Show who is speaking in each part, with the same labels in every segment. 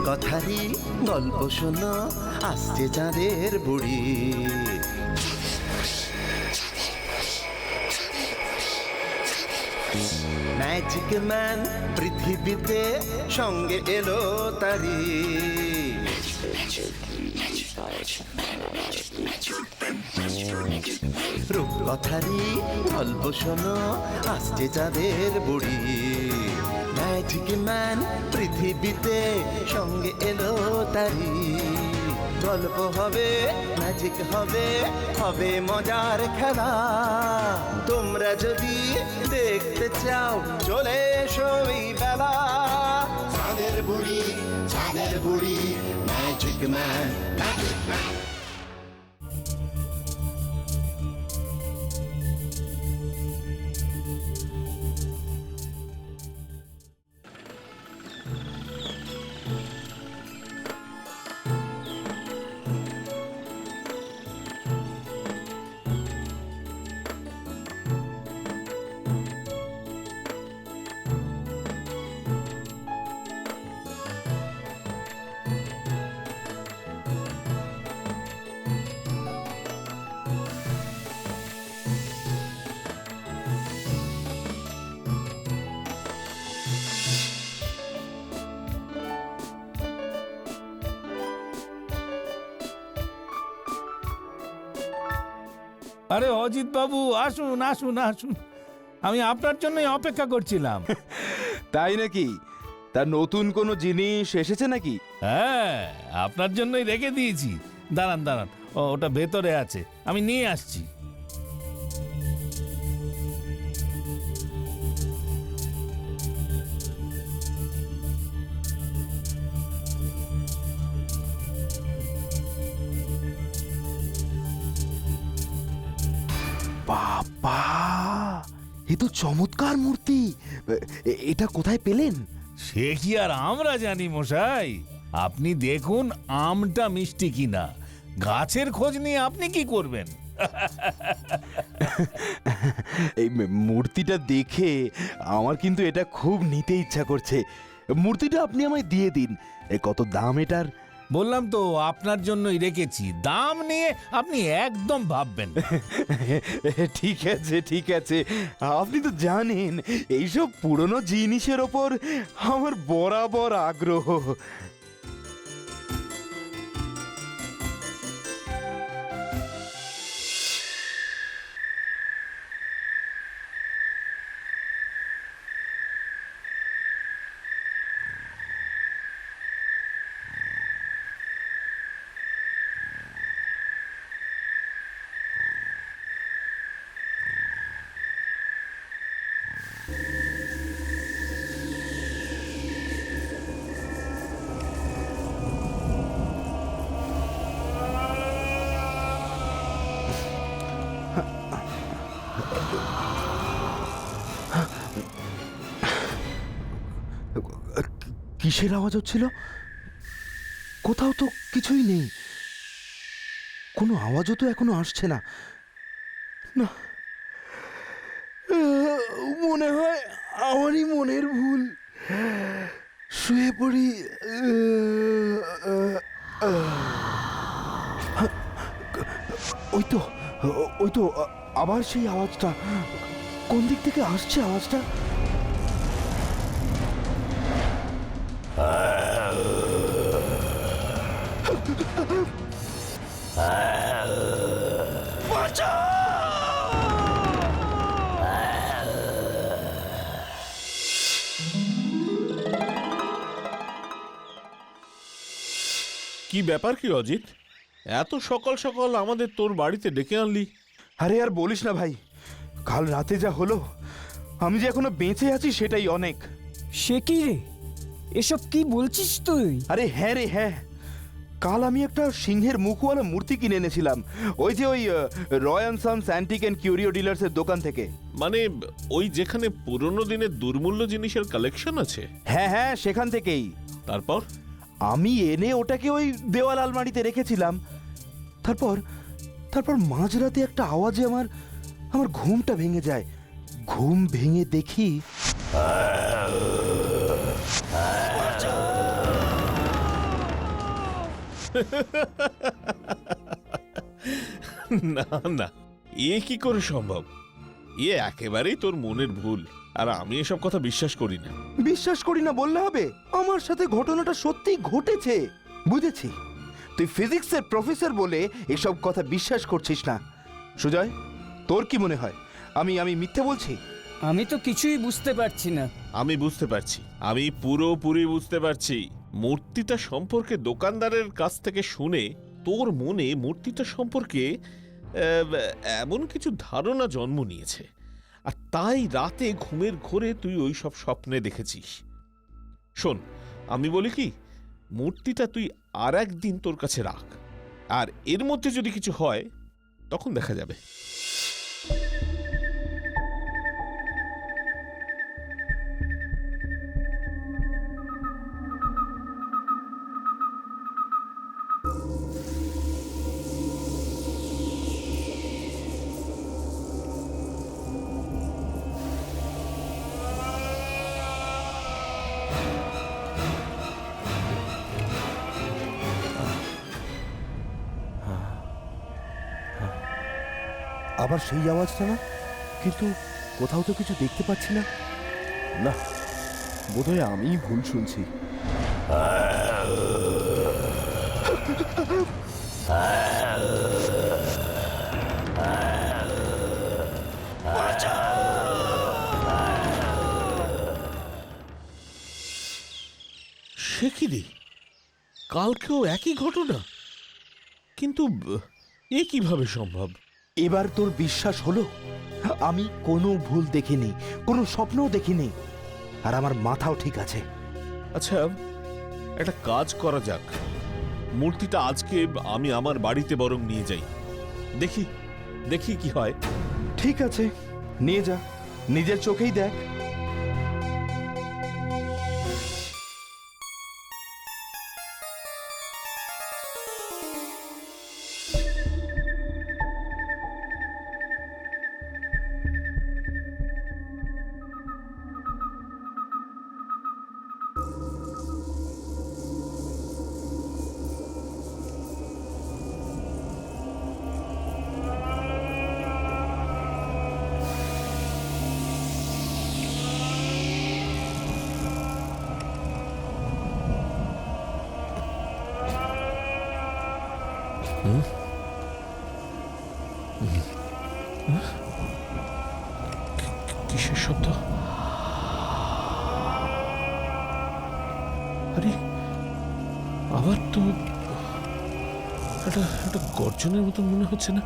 Speaker 1: রূপকথারই গল্প শোনো, আসছে চাঁদের বুড়ি। ম্যাজিক ম্যান পৃথিবীতে সঙ্গে এলো তারি। রূপকথারই গল্প শোনো, আসছে চাঁদের বুড়ি। ম্যাজিক ম্যান পৃথিবীতে সঙ্গে এলো তারি। গল্প হবে, ম্যাজিক হবে, হবে মজার খেলা। তোমরা যদি দেখতে চাও চলে এসো এই বেলা। চাঁদের বুড়ি, চাঁদের বুড়ি, ম্যাজিক ম্যান, ম্যাজিক ম্যান।
Speaker 2: আরে অজিত বাবু, আসুন আসুন আসুন, আমি আপনার জন্যই অপেক্ষা করছিলাম।
Speaker 3: তাই নাকি? তার নতুন কোনো জিনিস এসেছে নাকি?
Speaker 2: হ্যাঁ, আপনার জন্যই রেখে দিয়েছি। দাঁড়ান দাঁড়ান, ওটা ভেতরে আছে, আমি নিয়ে আসছি।
Speaker 3: বাবা, এ তো চমৎকার মূর্তি। এটা কোথায় পেলেন?
Speaker 2: সে কি আর আমরা জানি মশাই? আপনি দেখুন আমটা মিষ্টি কিনা, গাছের খোঁজ নিয়ে আপনি কি করবেন?
Speaker 3: এই মূর্তিটা দেখে আমার কিন্তু এটা খুব নিতে ইচ্ছা করছে। মূর্তিটা আপনি আমায় দিয়ে দিন। কত দাম এটার?
Speaker 2: বললাম তো আপনার জন্যই রেখেছি, দাম নিয়ে আপনি একদম ভাববেন।
Speaker 3: ঠিক আছে ঠিক আছে, আপনি তো জানেন এইসব পুরনো জিনিসের ওপর আমার বরাবর আগ্রহ। কিসের আওয়াজ হচ্ছিল? কোথাও তো কিছুই নেই, কোনো আওয়াজও তো এখনো আসছে না। না, মনে হয় আমারই মনের ভুল। শুয়ে পড়ি। ওই তো ওই তো আবার সেই আওয়াজটা। কোন দিক থেকে আসছে আওয়াজটা?
Speaker 4: কি ব্যাপার কি অজিত, এত সকাল সকাল আমাদের তোর বাড়িতে ডেকে আনলি?
Speaker 3: আরে আর বলিস না ভাই, কাল রাতে যা হলো, আমি যে এখনো বেঁচে আছি সেটাই অনেক।
Speaker 5: সে কি রে, এসব কি বলছিস তুই?
Speaker 3: আরে হ্যাঁ রে হ্যাঁ, কাল আমি একটা সিংহের মুখওয়ালা মূর্তি কিনে এনেছিলাম, ওই যে ওই রয় অ্যান্ড সন্স অ্যান্টিক অ্যান্ড কিউরিও ডিলার্সের দোকান থেকে।
Speaker 4: মানে ওই যেখানে পুরনো দিনের দুর্মূল্য জিনিসের কালেকশন আছে?
Speaker 3: হ্যাঁ হ্যাঁ, সেখান থেকেই।
Speaker 4: তারপর
Speaker 3: আমি এনে ওটাকে ওই দেওয়াল আলমারিতে রেখেছিলাম। তারপর তারপর মাঝরাতে একটা আওয়াজে আমার আমার ঘুমটা ভেঙে যায়। ঘুম ভেঙে দেখি
Speaker 4: না না, এ কি করে সম্ভব? এ একেবারেই তোর মনের ভুল, আর আমি এসব কথা বিশ্বাস করি না।
Speaker 3: বিশ্বাস করি না বললে হবে? আমার সাথে ঘটনাটা সত্যি ঘটেছে। বুঝেছি, তুই ফিজিক্সের প্রফেসর বলে এসব কথা বিশ্বাস করছিস না। সুজয়, তোর কি মনে হয় আমি মিথ্যে বলছি?
Speaker 5: আমি তো কিছুই বুঝতে পারছি না।
Speaker 4: আমি বুঝতে পারছি, আমি পুরোপুরি বুঝতে পারছি। মূর্তিটা সম্পর্কে দোকানদারের কাছ থেকে শুনে তোর মনে মূর্তিটা সম্পর্কে এমন কিছু ধারণা জন্ম নিয়েছে, আর তাই রাতে ঘুমের ঘোরে তুই ওই সব স্বপ্নে দেখেছিস। শোন, আমি বলি কি, মূর্তিটা তুই আর একদিন তোর কাছে রাখ, আর এর মধ্যে যদি কিছু হয় তখন দেখা যাবে।
Speaker 3: আবার সেই আওয়াজটা না, কিন্তু কোথাও তো কিছু দেখতে পাচ্ছি না। না, বোধহয় আমিই ভুল শুনছি।
Speaker 4: সে কি রে, কালকেও একই ঘটনা, কিন্তু এ কিভাবে সম্ভব?
Speaker 3: এবার তোর বিশ্বাস হলো? আমি কোনো ভুল দেখিনি, কোনো স্বপ্নও দেখিনি, আর আমার মাথাও ঠিক আছে।
Speaker 4: আচ্ছা, একটা কাজ করা যাক, মূর্তিটা আজকে আমি আমার বাড়িতে বরং নিয়ে যাই, দেখি দেখি কি হয়।
Speaker 3: ঠিক আছে, নিয়ে যা, নিজের চোখেই দেখ।
Speaker 4: কিসের শব্দ? আরে, আবার তো একটা গর্জনের মতন মনে হচ্ছে না?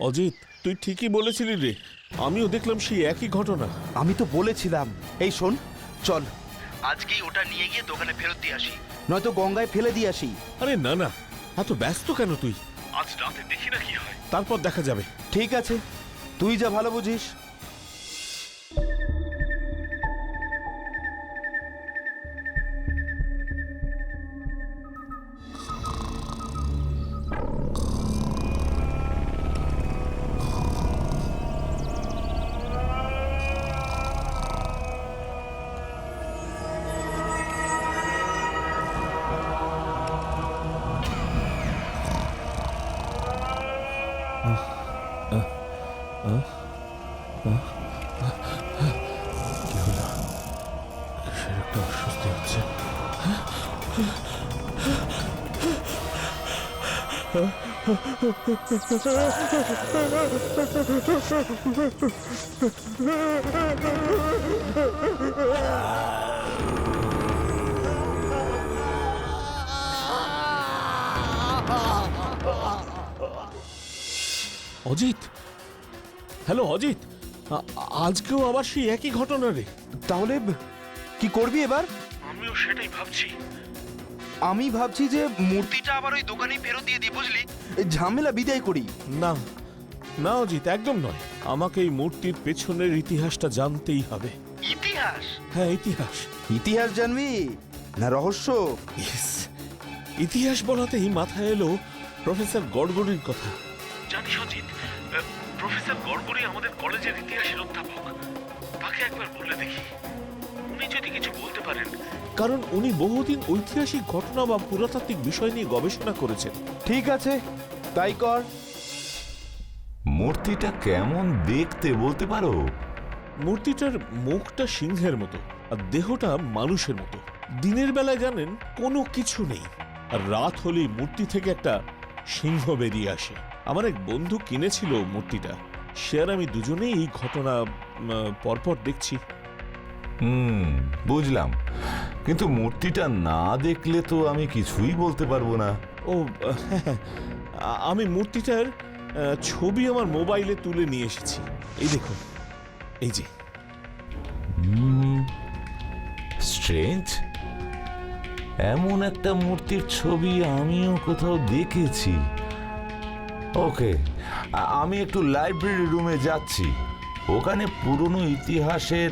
Speaker 4: অজিত, তুই ঠিকই বলেছিলি রে, আমিও দেখলাম সেই একই ঘটনা।
Speaker 3: আমি তো বলেছিলাম। এই শোন, চল আজকেই ওটা নিয়ে গিয়ে দোকানে ফেরত দিয়ে আসি, নয়তো গঙ্গায় ফেলে দিয়ে আসি।
Speaker 4: আরে না না, এত ব্যস্ত কেন তুই? আজ রাতে দেখি না কি হয়, তারপর দেখা যাবে।
Speaker 3: ঠিক আছে, তুই যা ভালো বুঝিস।
Speaker 4: কি হলো? কিসের একটা অস্বস্তি হচ্ছে। অজিত, হ্যালো অজিত, আজকেও আবার সেই একই ঘটনা রে।
Speaker 3: তাহলে কি করবি এবার?
Speaker 4: আমিও সেটাই ভাবছি।
Speaker 3: আমি ভাবছি যে মূর্তিটা আবার ওই দোকানেই ফেরত দিয়ে দিই, বুঝলি? ঝামেলা বিদায় করি।
Speaker 4: না, না অজিত, একদম নয়। আমাকে এই মূর্তির পেছনের ইতিহাসটা জানতেই হবে।
Speaker 3: ইতিহাস?
Speaker 4: হ্যাঁ, ইতিহাস।
Speaker 3: ইতিহাস জানবি না রহস্য?
Speaker 4: Yes, ইতিহাস বলাতেই মাথায় এলো প্রফেসর গড়গড়ির কথা। জানিস অজিত, প্রফেসর গড়গড়ি আমাদের কলেজের ইতিহাসের অধ্যাপক। তাকে একবার বলে দেখি, উনি যদি কিছু বলতে পারেন, কারণ উনি বহুদিন ঐতিহাসিক ঘটনা বা পুরাতাত্ত্বিক বিষয় নিয়ে গবেষণা করেছেন।
Speaker 3: ঠিক আছে, তাই কর।
Speaker 6: মূর্তিটা কেমন দেখতে বলতে পারো?
Speaker 4: মূর্তিটার মুখটা সিংহের মতো আর দেহটা মানুষের মতো। দিনের বেলায় জানেন কোনো কিছু নেই, আর রাত হলেই মূর্তি থেকে একটা সিংহ বেরিয়ে আসে। আমার এক বন্ধু কিনেছিল মূর্তিটা, সে আর আমি দুজনেই এই ঘটনা পরপর দেখছি।
Speaker 6: বুঝলাম, কিন্তু মূর্তিটা না দেখলে তো আমি কিছুই বলতে পারবো না।
Speaker 4: ও হ্যাঁ, আমি মূর্তিটার ছবি আমার মোবাইলে তুলে নিয়ে এসেছি। এই দেখুন, এই যে।
Speaker 6: স্ট্রেঞ্জ, এমন একটা মূর্তির ছবি আমিও কোথাও দেখেছি। ওকে, আমি একটু লাইব্রেরি রুমে যাচ্ছি, ওখানে পুরনো ইতিহাসের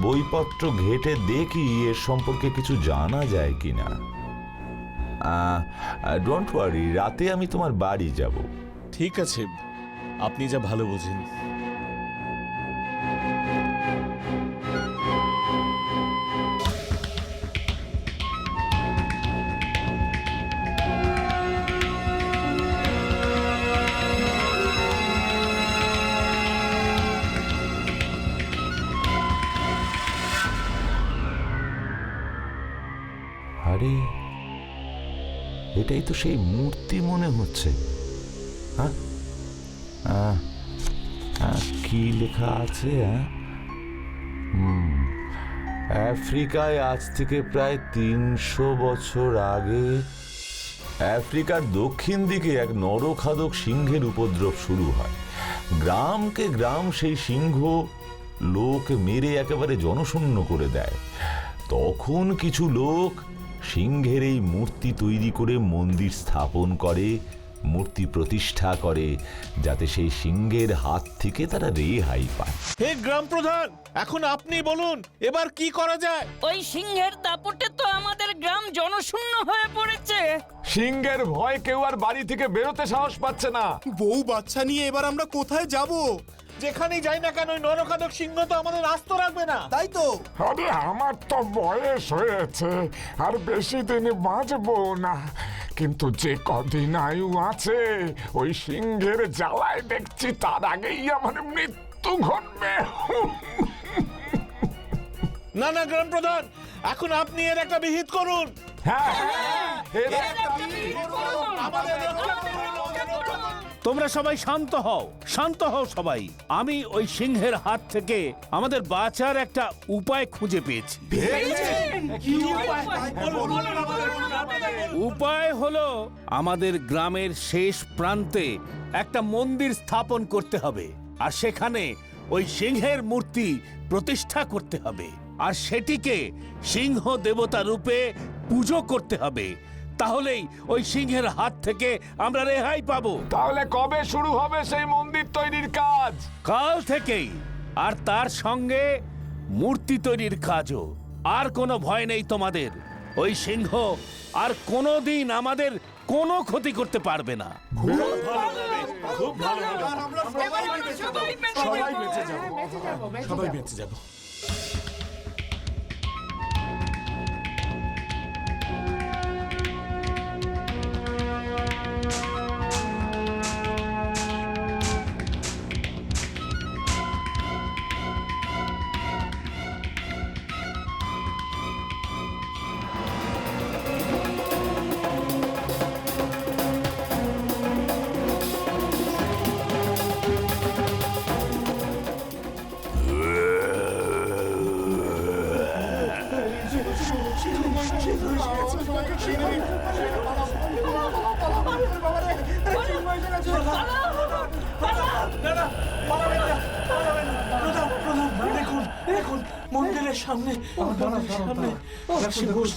Speaker 6: বইপত্র ঘেটে দেখি এর সম্পর্কে কিছু জানা যায় কিনা। ডোন্ট ওয়ারি, রাতে আমি তোমার বাড়ি যাব।
Speaker 4: ঠিক আছে, আপনি যা ভালো বোঝেন।
Speaker 6: আরে, এটাই তো সেই মূর্তি মনে হচ্ছে। হ্যাঁ, কি লেখা আছে? আফ্রিকায় আজ থেকে প্রায় 300 বছর আগে আফ্রিকার দক্ষিণ দিকে এক নরখাদক সিংহের উপদ্রব শুরু হয়। গ্রামকে গ্রাম সেই সিংহ লোক মেরে একেবারে জনশূন্য করে দেয়। তখন কিছু লোক সিংহের এই মূর্তি তৈরি করে মন্দির স্থাপন করে, মূর্তি প্রতিষ্ঠা করে, যাতে সেই সিংহের হাত থেকে তারা রেহাই পায়।
Speaker 4: হে গ্রাম প্রধান, এখন আপনি বলুন এবার কি করা যায়?
Speaker 7: ওই সিংহের দাপটে তো আমাদের গ্রাম জনশূন্য হয়ে পড়েছে।
Speaker 6: সিংহের ভয় কেউ আর বাড়ি থেকে বেরোতে সাহস পাচ্ছে না।
Speaker 8: বউ বাচ্চা নিয়ে এবার আমরা কোথায় যাব?
Speaker 4: যেখানেই যাই না কেন ওই নরখাদক সিংহ তো আমাদের আস্ত রাখবে না।
Speaker 8: তাই তো।
Speaker 9: আরে আমার তো বয়স হয়েছে, আর বেশি দিন বাঁচবো না, কিন্তু যে কদিন আয়ু আছে ওই সিংহের জ্বালায় দেখছি তার আগেই আমার মৃত্যু ঘটবে।
Speaker 4: না না গ্রাম প্রধান, এখন আপনি এর একটা বিহিত করুন।
Speaker 9: হ্যাঁ,
Speaker 2: তোমরা সবাই শান্ত হও, শান্ত হও সবাই। আমি ওই সিংহের হাত থেকে আমাদের বাঁচার একটা উপায় খুঁজে পেয়েছি। উপায় হলো আমাদের গ্রামের শেষ প্রান্তে একটা মন্দির স্থাপন করতে হবে, আর সেখানে ওই সিংহের মূর্তি প্রতিষ্ঠা করতে হবে, আর সেটিকে সিংহ দেবতা রূপে পুজো করতে হবে। তাহলেই ওই সিংহের হাত থেকে আমরা রেহাই পাবো।
Speaker 9: তাহলে কবে শুরু হবে সেই মন্দির তৈরির কাজ?
Speaker 2: কাল থেকেই, আর তার সঙ্গে মূর্তি তৈরির কাজও। আর কোনো ভয় নেই তোমাদের, ওই সিংহ আর কোনোদিন আমাদের কোনো ক্ষতি করতে পারবে না।
Speaker 4: সবাই বেঁচে যাবো, সবাই বেঁচে যাবো।
Speaker 5: মন্দিরের সামনে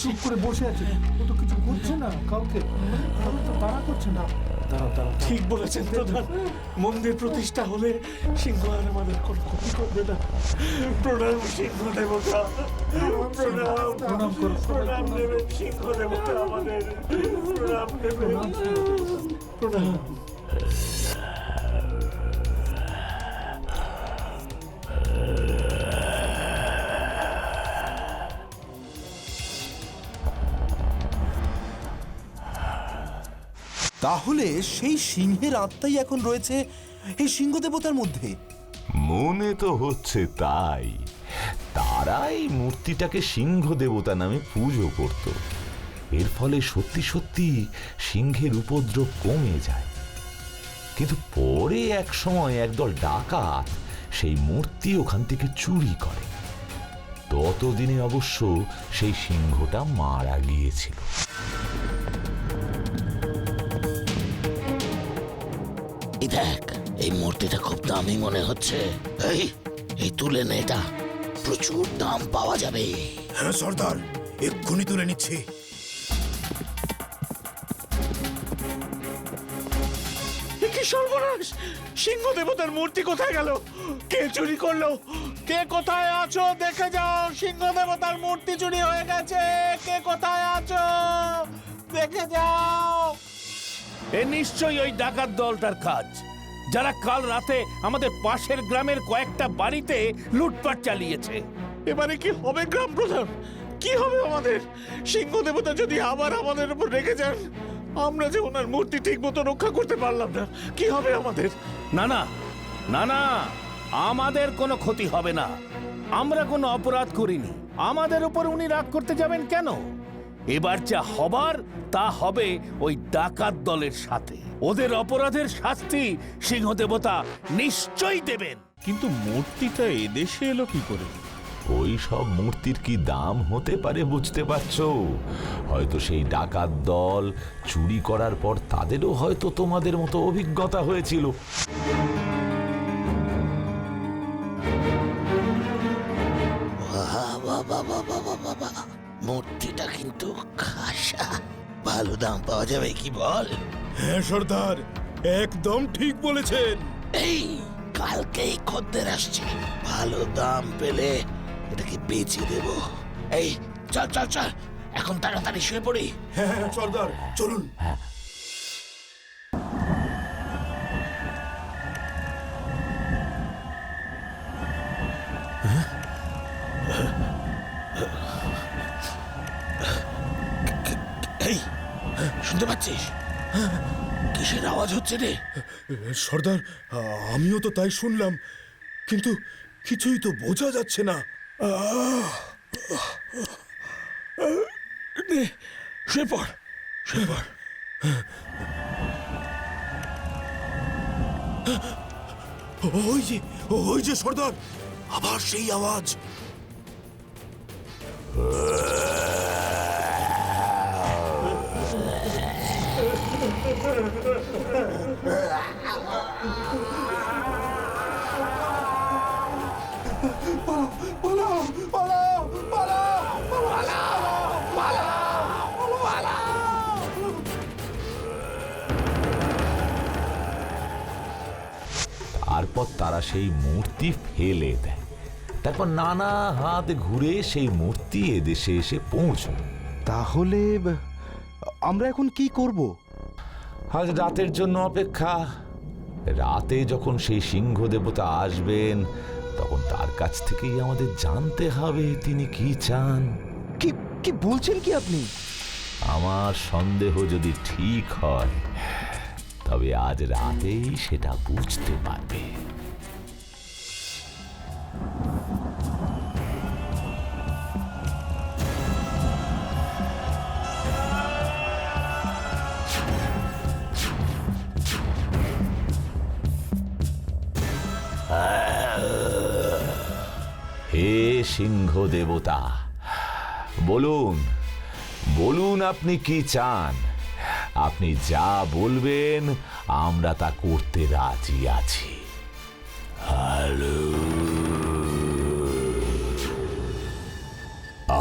Speaker 5: চুপ করে বসে আছে, ও তো কিছু করছে না, কাউকে তাড়া করছে না।
Speaker 2: ঠিক বলেছেন প্রধান, মন্দির প্রতিষ্ঠা হলে সিংহ আর আমাদের কোনো ক্ষতি করবে না। প্রণাম সিংহ দেবতা, প্রণাম দেবেন সিংহ দেবতা আমাদের, প্রণাম দেবেন, প্রণাম।
Speaker 8: তাহলে সেই সিংহের আত্মাই এখন রয়েছে এই সিংহ দেবতার মধ্যে।
Speaker 6: মনে তো হচ্ছে তাই। তারাই মূর্তিটাকে সিংহ দেবতা নামে পুজো করত। এর ফলে সত্যি সত্যি সিংহের উপদ্রব কমে যায়। কিন্তু পরে এক সময় একদল ডাকাত সেই মূর্তি ওখান থেকে চুরি করে। ততদিনে অবশ্য সেই সিংহটা মারা গিয়েছিল।
Speaker 1: দেখ, এই মূর্তিটা খুব দামি মনে হচ্ছে। এই তুলে নে, এটা প্রচুর দাম পাওয়া যাবে।
Speaker 8: হ্যাঁ সর্দার, এক্ষুনি তুলে নিচ্ছি।
Speaker 2: কি সর্বনাশ! সিংহ দেবতার মূর্তি কোথায় গেল? কে চুরি করলো? কে কোথায় আছো দেখে যাও, সিংহ দেবতার মূর্তি চুরি হয়ে গেছে। কে কোথায় আছো দেখে যাও। এ নিশ্চয়ই ওই ডাকাত দলটার কাজ, যারা কাল রাতে আমাদের পাশের গ্রামের কয়েকটা বাড়িতে লুটপাট চালিয়েছে। এবারে কি হবে গ্রাম প্রধান? কি হবে আমাদের? সিংহ দেবতা যদি আবার আমাদের উপর রেগে যান, আমরা যে ওনার মূর্তি ঠিক মতো রক্ষা করতে পারলাম না, কি হবে আমাদের? না না না না, আমাদের কোনো ক্ষতি হবে না। আমরা কোনো অপরাধ করিনি, আমাদের উপর উনি রাগ করতে যাবেন কেন? এবার যা হবার তা হবে ওই ডাকাত দলের সাথে। ওদের অপরাধের শাস্তি সিংহ দেবতা নিশ্চয়ই দেবেন।
Speaker 4: কিন্তু মূর্তিটা এদেশে এলো কি করে?
Speaker 6: ওই সব মূর্তির কি দাম হতে পারে বুঝতে পারছো? হয়তো সেই ডাকাত দল চুরি করার পর তাদেরও হয়তো তোমাদের মতো অভিজ্ঞতা হয়েছিল।
Speaker 1: মূর্তিটা কিন্তু খাসা, ভালো দাম পাওয়া যাবে কি বল?
Speaker 8: হ্যাঁ সর্দার, একদম ঠিক বলেছেন।
Speaker 1: এই কালকেই খদ্দের আসছে, ভালো দাম পেলে এটাকে বেচে দেব। এই চল চল চল, এখন তাড়াতাড়ি শুয়ে পড়ি।
Speaker 8: হ্যাঁ সর্দার, চলুন।
Speaker 1: এই শুনতে পাচ্ছিস? কিসের আওয়াজ হচ্ছে রে?
Speaker 8: সর্দার, আমিও তো তাই শুনলাম, কিন্তু কিছুই তো বোঝা যাচ্ছে না।
Speaker 2: শুয়ে পড়, শুয়ে পড়।
Speaker 8: ওই যে সর্দার, আবার সেই আওয়াজ।
Speaker 6: তারপর তারা সেই মূর্তি ফেলে দেয়। তারপর নানা হাত ঘুরে সেই মূর্তি এদেশে এসে পৌঁছল।
Speaker 3: তাহলে আমরা এখন কি করব?
Speaker 6: আজ রাতের জন্য অপেক্ষা। রাতে যখন সেই সিংহ দেবতা আসবেন, তখন তার কাছ থেকেই আমাদের জানতে হবে তিনি কি চান।
Speaker 3: কি কি বলছেন কি আপনি?
Speaker 6: আমার সন্দেহ যদি ঠিক হয়, তবে আজ রাতেই সেটা বুঝতে পারবে। হে সিংহ দেবতা, বলুন বলুন আপনি কি চান। আপনি যা বলবেন আমরা তা করতে রাজি আছি। হ্যালো,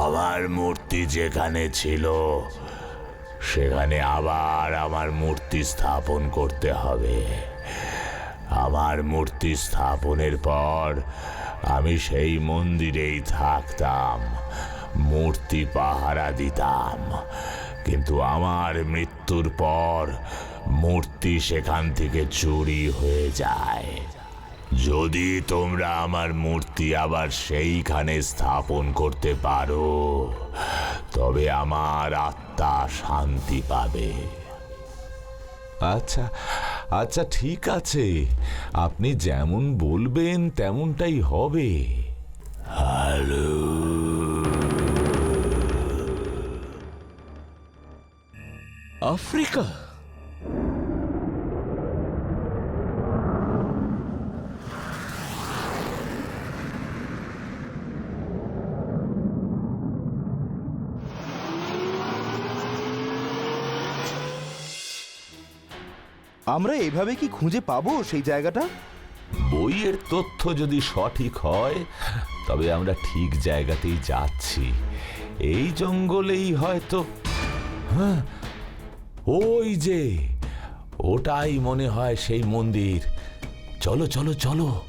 Speaker 6: আমার মূর্তি যেখানে ছিল সেখানে আবার আমার মূর্তি স্থাপন করতে হবে। আমার মূর্তি স্থাপনের পর আমি সেই মন্দিরেই থাকতাম, মূর্তি পাহারা দিতাম। কিন্তু আমার মৃত্যুর পর মূর্তি সেখান থেকে চুরি হয়ে যায়। যদি তোমরা আমার মূর্তি আবার সেইখানে স্থাপন করতে পারো, তবে আমার আত্মা শান্তি পাবে। আচ্ছা আচ্ছা, ঠিক আছে, আপনি যেমন বলবেন তেমনটাই হবে। হ্যালো।
Speaker 4: আফ্রিকা?
Speaker 3: আমরা এভাবে কি খুঁজে পাবো সেই জায়গাটা?
Speaker 6: বইয়ের তথ্য যদি সঠিক হয় তবে আমরা ঠিক জায়গাতেই যাচ্ছি। এই জঙ্গলেই হয়তো। হ্যাঁ, ওই যে, ওটাই মনে হয় সেই মন্দির। চলো চলো চলো।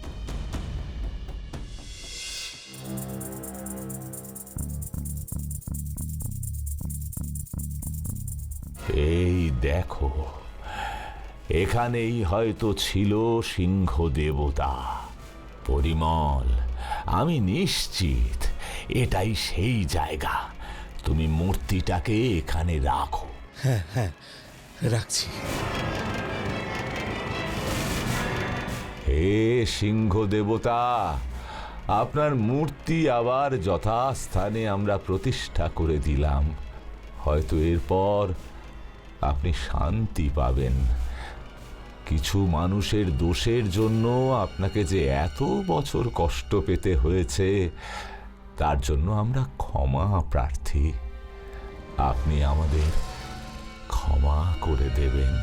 Speaker 6: এই দেখো, এখানেই হয়তো ছিল সিংহ দেবতা। পরিমল, আমি নিশ্চিত এটাই সেই জায়গা। তুমি মূর্তিটাকে এখানে রাখো।
Speaker 1: হ্যাঁ হ্যাঁ, রাখছি।
Speaker 6: হে সিংহ দেবতা, আপনার মূর্তি আবার যথাস্থানে আমরা প্রতিষ্ঠা করে দিলাম। হয়তো এরপর আপনি শান্তি পাবেন। কিছু মানুষের দোষের জন্য আপনাকে যে এত বছর কষ্ট পেতে হয়েছে, তার জন্য আমরা ক্ষমা প্রার্থী। আপনি আমাদের ক্ষমা করে দেবেন।